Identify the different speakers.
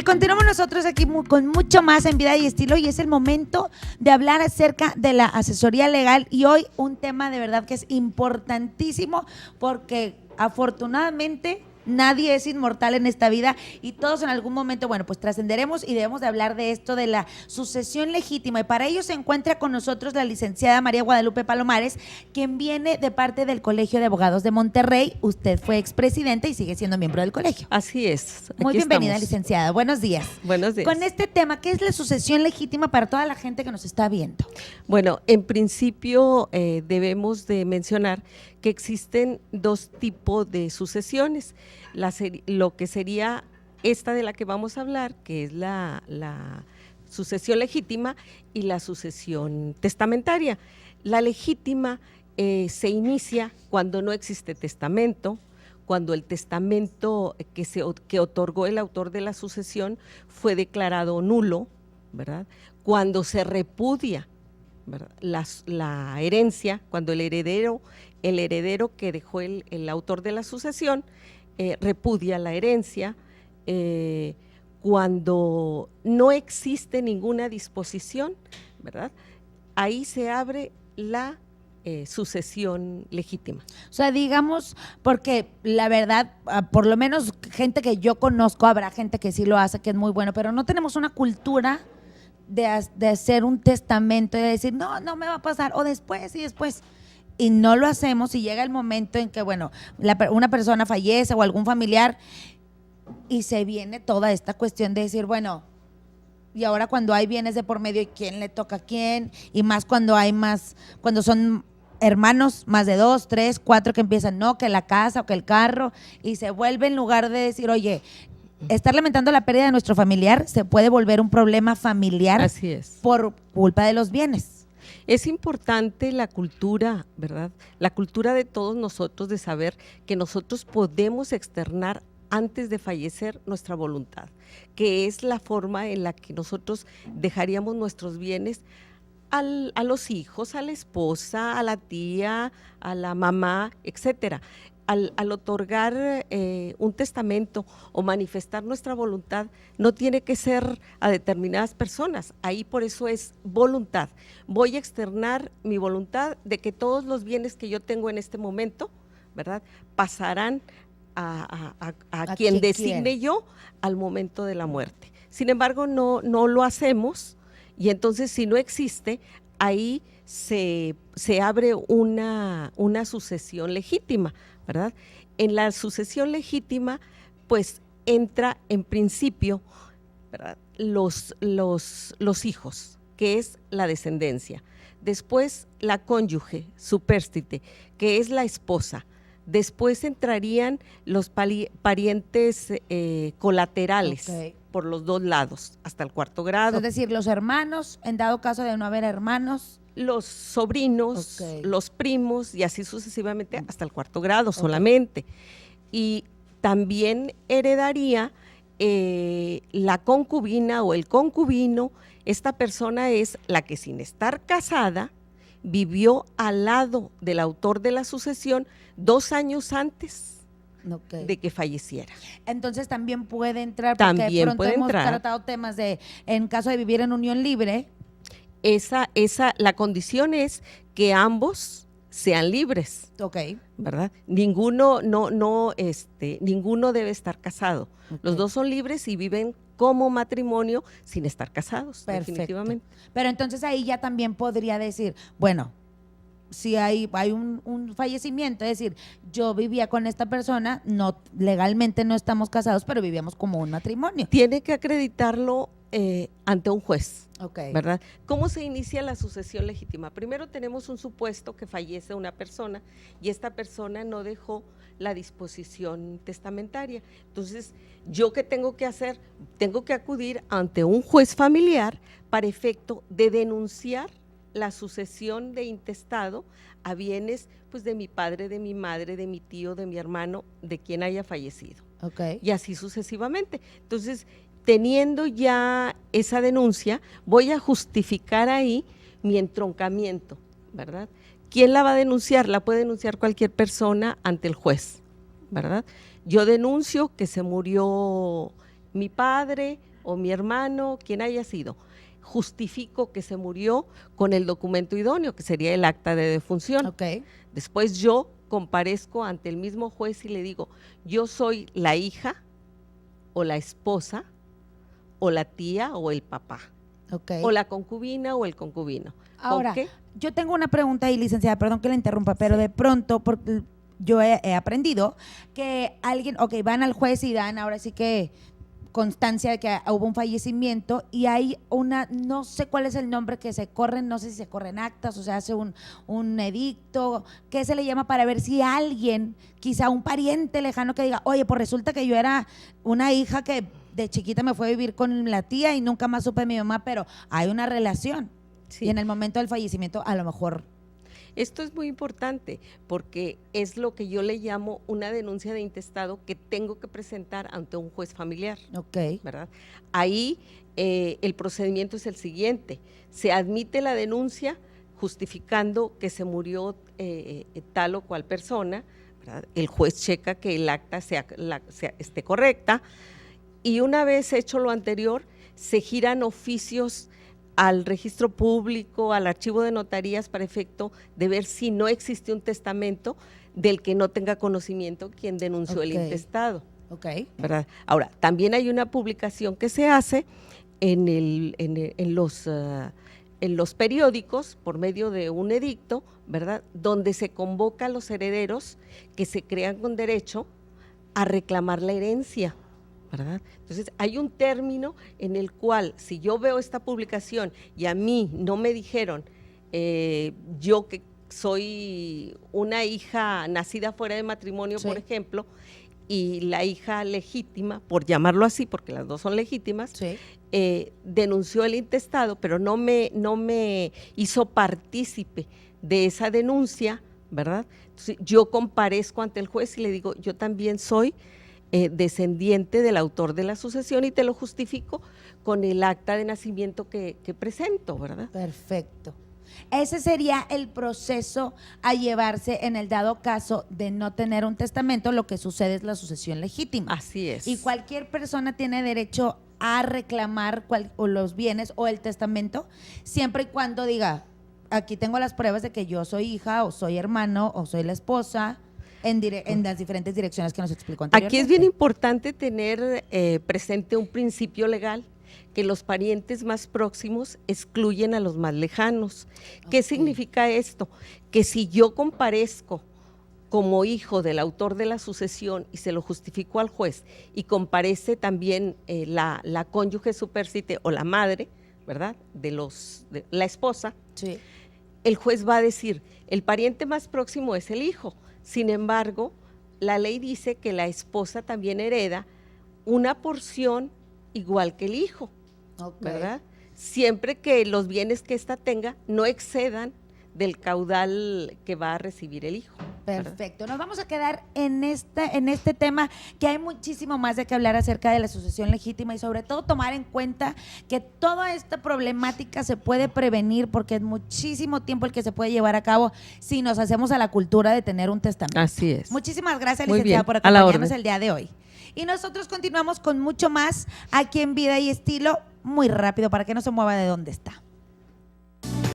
Speaker 1: continuamos nosotros aquí con mucho más en Vida y Estilo, y es el momento de hablar acerca de la asesoría legal, y hoy un tema de verdad que es importantísimo porque afortunadamente nadie es inmortal en esta vida y todos en algún momento, bueno, pues trascenderemos y debemos de hablar de esto de la sucesión legítima, y para ello se encuentra con nosotros la licenciada María Guadalupe Palomares, quien viene de parte del Colegio de Abogados de Monterrey. Usted fue expresidenta y sigue siendo miembro del colegio.
Speaker 2: Así es.
Speaker 1: Muy bienvenida, licenciada. Buenos días.
Speaker 2: Buenos días.
Speaker 1: Con este tema, ¿qué es la sucesión legítima para toda la gente que nos está viendo?
Speaker 2: Bueno, en principio debemos de mencionar que existen dos tipos de sucesiones. Lo que sería esta de la que vamos a hablar, que es la sucesión legítima, y la sucesión testamentaria. La legítima se inicia cuando no existe testamento, cuando el testamento que otorgó el autor de la sucesión fue declarado nulo, ¿verdad? Cuando se repudia, ¿verdad?, la herencia, cuando el heredero que dejó el autor de la sucesión repudia la herencia, cuando no existe ninguna disposición, ¿verdad? Ahí se abre la sucesión legítima.
Speaker 1: O sea, digamos, porque la verdad, por lo menos gente que yo conozco, habrá gente que sí lo hace, que es muy bueno, pero no tenemos una cultura de hacer un testamento y de decir, no me va a pasar, o después y después. Y no lo hacemos, y llega el momento en que, bueno, una persona fallece o algún familiar, y se viene toda esta cuestión de decir, bueno, y ahora cuando hay bienes de por medio, ¿y quién le toca a quién? Y más cuando son hermanos, más de 2, 3, 4 que empiezan, no, que la casa o que el carro, y se vuelve, en lugar de decir, oye, estar lamentando la pérdida de nuestro familiar, se puede volver un problema familiar.
Speaker 2: Así es.
Speaker 1: Por culpa de los bienes.
Speaker 2: Es importante la cultura, ¿verdad? La cultura de todos nosotros, de saber que nosotros podemos externar antes de fallecer nuestra voluntad, que es la forma en la que nosotros dejaríamos nuestros bienes a los hijos, a la esposa, a la tía, a la mamá, etcétera. Al otorgar un testamento o manifestar nuestra voluntad, no tiene que ser a determinadas personas. Ahí por eso es voluntad. Voy a externar mi voluntad de que todos los bienes que yo tengo en este momento, ¿verdad?, pasarán a quien designe yo al momento de la muerte. Sin embargo, no lo hacemos, y entonces si no existe, ahí se abre una sucesión legítima, ¿verdad? En la sucesión legítima, pues entra en principio, ¿verdad?, los hijos, que es la descendencia. Después la cónyuge, supérstite, que es la esposa. Después entrarían los parientes colaterales, okay, por los dos lados, hasta el cuarto grado.
Speaker 1: Es decir, los hermanos, en dado caso de no haber hermanos.
Speaker 2: Los sobrinos, okay, los primos, y así sucesivamente hasta el cuarto grado, okay, solamente. Y también heredaría la concubina o el concubino. Esta persona es la que, sin estar casada, vivió al lado del autor de la sucesión 2 años antes, okay, de que falleciera.
Speaker 1: Entonces también puede entrar, porque también pronto
Speaker 2: puede
Speaker 1: hemos
Speaker 2: entrar.
Speaker 1: Tratado temas de, en caso de vivir en unión libre.
Speaker 2: La condición es que ambos sean libres,
Speaker 1: okay,
Speaker 2: ¿verdad? Ninguno debe estar casado. Okay. Los dos son libres y viven como matrimonio sin estar casados. Perfecto. Definitivamente.
Speaker 1: Pero entonces ahí ya también podría decir, bueno, si hay un fallecimiento, es decir, yo vivía con esta persona, legalmente no estamos casados, pero vivíamos como un matrimonio.
Speaker 2: Tiene que acreditarlo ante un juez,
Speaker 1: okay,
Speaker 2: ¿verdad? ¿Cómo se inicia la sucesión legítima? Primero tenemos un supuesto que fallece una persona y esta persona no dejó la disposición testamentaria. Entonces, ¿yo qué tengo que hacer? Tengo que acudir ante un juez familiar para efecto de denunciar la sucesión de intestado a bienes, pues, de mi padre, de mi madre, de mi tío, de mi hermano, de quien haya fallecido.
Speaker 1: Okay.
Speaker 2: Y así sucesivamente. Entonces, teniendo ya esa denuncia, voy a justificar ahí mi entroncamiento, ¿verdad? ¿Quién la va a denunciar? La puede denunciar cualquier persona ante el juez, ¿verdad? Yo denuncio que se murió mi padre o mi hermano, quien haya sido, justifico que se murió con el documento idóneo, que sería el acta de defunción.
Speaker 1: Ok.
Speaker 2: Después yo comparezco ante el mismo juez y le digo, yo soy la hija o la esposa o la tía o el papá,
Speaker 1: Ok.
Speaker 2: o la concubina o el concubino.
Speaker 1: Ahora,
Speaker 2: ¿Con qué?
Speaker 1: yo tengo una pregunta ahí, licenciada, perdón que la interrumpa, pero
Speaker 2: Sí.
Speaker 1: de pronto, porque yo he aprendido que alguien, ok, van al juez y dan ahora sí que constancia de que hubo un fallecimiento y hay una, no sé cuál es el nombre que se corren, no sé si se corren actas o se hace un edicto, ¿qué se le llama para ver si alguien, quizá un pariente lejano que diga, oye, pues resulta que yo era una hija que de chiquita me fue a vivir con la tía y nunca más supe de mi mamá, pero hay una relación?
Speaker 2: Sí.
Speaker 1: Y en el momento del fallecimiento a lo mejor.
Speaker 2: Esto es muy importante porque es lo que yo le llamo una denuncia de intestado que tengo que presentar ante un juez familiar,
Speaker 1: Ok.
Speaker 2: ¿verdad? Ahí el procedimiento es el siguiente: se admite la denuncia justificando que se murió tal o cual persona, ¿verdad? El juez checa que el acta esté correcta y una vez hecho lo anterior, se giran oficios al registro público, al archivo de notarías para efecto de ver si no existe un testamento del que no tenga conocimiento quien denunció el
Speaker 1: Ok.
Speaker 2: intestado,
Speaker 1: Ok.
Speaker 2: ¿verdad? Ahora, también hay una publicación que se hace en los periódicos por medio de un edicto, ¿verdad? Donde se convoca a los herederos que se crean con derecho a reclamar la herencia, ¿verdad? Entonces, hay un término en el cual, si yo veo esta publicación y a mí no me dijeron, yo que soy una hija nacida fuera de matrimonio,
Speaker 1: Sí.
Speaker 2: por ejemplo, y la hija legítima, por llamarlo así, porque las dos son legítimas,
Speaker 1: Sí.
Speaker 2: denunció el intestado, pero no me hizo partícipe de esa denuncia, ¿verdad? Entonces, yo comparezco ante el juez y le digo, yo también soy descendiente del autor de la sucesión y te lo justifico con el acta de nacimiento que presento, ¿verdad?
Speaker 1: Perfecto. Ese sería el proceso a llevarse en el dado caso de no tener un testamento. Lo que sucede es la sucesión legítima.
Speaker 2: Así es.
Speaker 1: Y cualquier persona tiene derecho a reclamar o los bienes o el testamento, siempre y cuando diga, aquí tengo las pruebas de que yo soy hija o soy hermano o soy la esposa, en las diferentes direcciones que nos explicó anteriormente.
Speaker 2: Aquí es bien importante tener presente un principio legal, que los parientes más próximos excluyen a los más lejanos. ¿Qué
Speaker 1: Ok.
Speaker 2: significa esto? Que si yo comparezco como hijo del autor de la sucesión y se lo justifico al juez y comparece también la cónyuge superstite o la madre, ¿verdad? De la esposa,
Speaker 1: Sí.
Speaker 2: el juez va a decir, el pariente más próximo es el hijo. Sin embargo, la ley dice que la esposa también hereda una porción igual que el hijo,
Speaker 1: Ok.
Speaker 2: ¿verdad? Siempre que los bienes que ésta tenga no excedan del caudal que va a recibir el hijo, ¿verdad?
Speaker 1: Perfecto. Nos vamos a quedar en este tema, que hay muchísimo más de que hablar acerca de la sucesión legítima y sobre todo tomar en cuenta que toda esta problemática se puede prevenir porque es muchísimo tiempo el que se puede llevar a cabo si nos hacemos a la cultura de tener un testamento.
Speaker 2: Así es.
Speaker 1: Muchísimas gracias,
Speaker 2: Muy
Speaker 1: licenciada,
Speaker 2: bien,
Speaker 1: por
Speaker 2: a la
Speaker 1: acompañarnos
Speaker 2: orden.
Speaker 1: el día de hoy. Y nosotros continuamos con mucho más aquí en Vida y Estilo, muy rápido para que no se mueva de donde está.